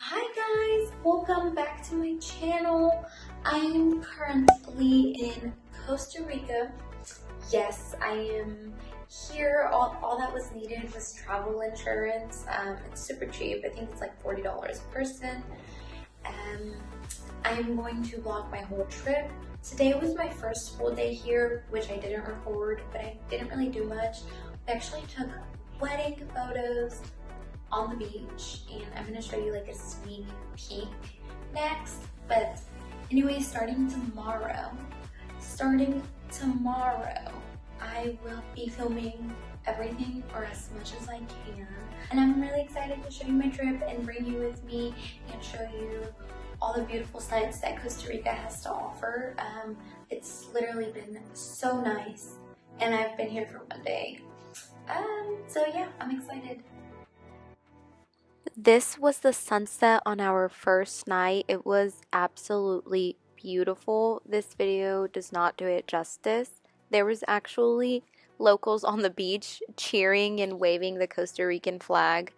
Hi guys, welcome back to my channel. I am currently in Costa Rica. Yes, I am here. All that was needed was travel insurance. It's super cheap. I think it's like $40 a person. I'm going to vlog my whole trip. Today was my first full day here, which I didn't record, but I didn't really do much. I actually took wedding photos on the beach, and I'm gonna show you like a sneak peek next. But anyway, starting tomorrow, I will be filming everything, or as much as I can, and I'm really excited to show you my trip and bring you with me and show you all the beautiful sights that Costa Rica has to offer. It's literally been so nice, and I've been here for one day. So yeah, I'm excited. This was the sunset on our first night. It was absolutely beautiful. This video does not do it justice. There was actually locals on the beach cheering and waving the Costa Rican flag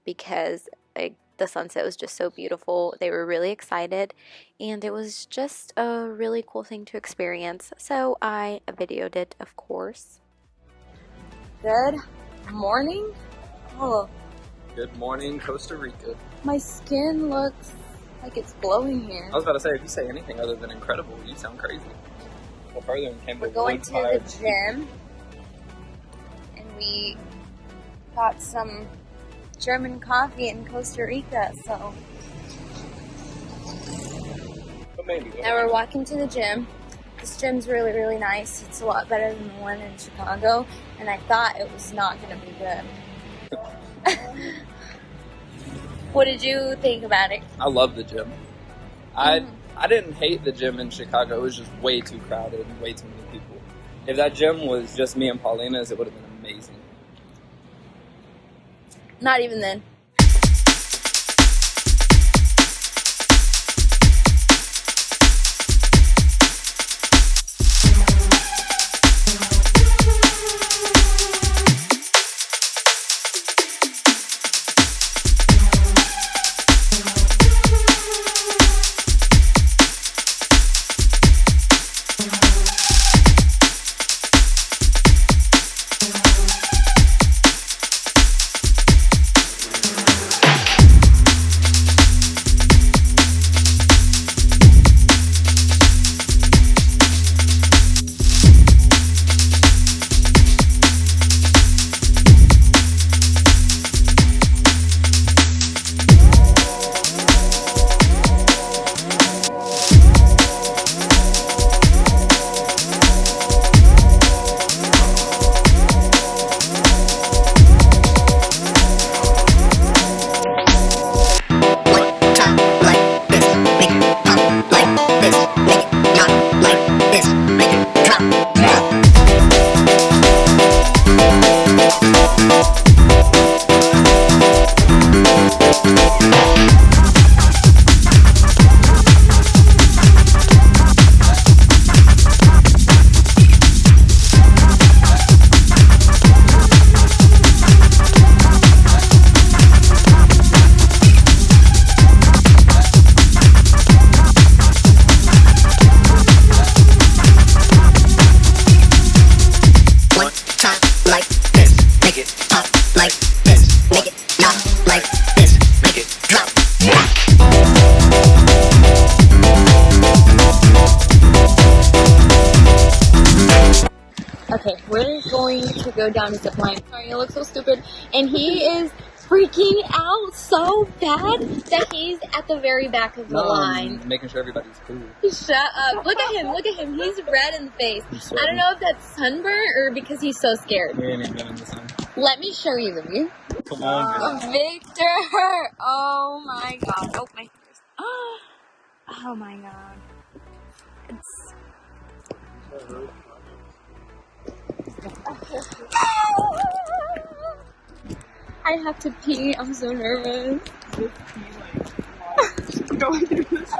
because the sunset was just so beautiful. They were really excited, and it was just a really cool thing to experience. So I videoed it, of course. Good morning. Oh. Good morning, Costa Rica. My skin looks like it's glowing here. I was about to say, if you say anything other than incredible, you sound crazy. Well, further in Campbell, we're going to the gym, and we got some German coffee in Costa Rica, so. But maybe. Now we're walking to the gym. This gym's really, really nice. It's a lot better than the one in Chicago, and I thought it was not going to be good. What did you think about it? I love the gym. I didn't hate the gym in Chicago. It was just way too crowded and way too many people. If that gym was just me and Paulina's, it would have been amazing. Not even then. Okay, we're going to go down to zipline. Sorry, I look so stupid. And he is freaking out so bad that he's at the very back of the line. Making sure everybody's cool. Shut up. Look at him. He's red in the face. I don't know if that's sunburn or because he's so scared. We ain't even been in the sun. Let me show you the view. Come on, girl. Victor! Oh my god. Oh my goodness. Oh my god. I have to pee. I'm so nervous. Going through this.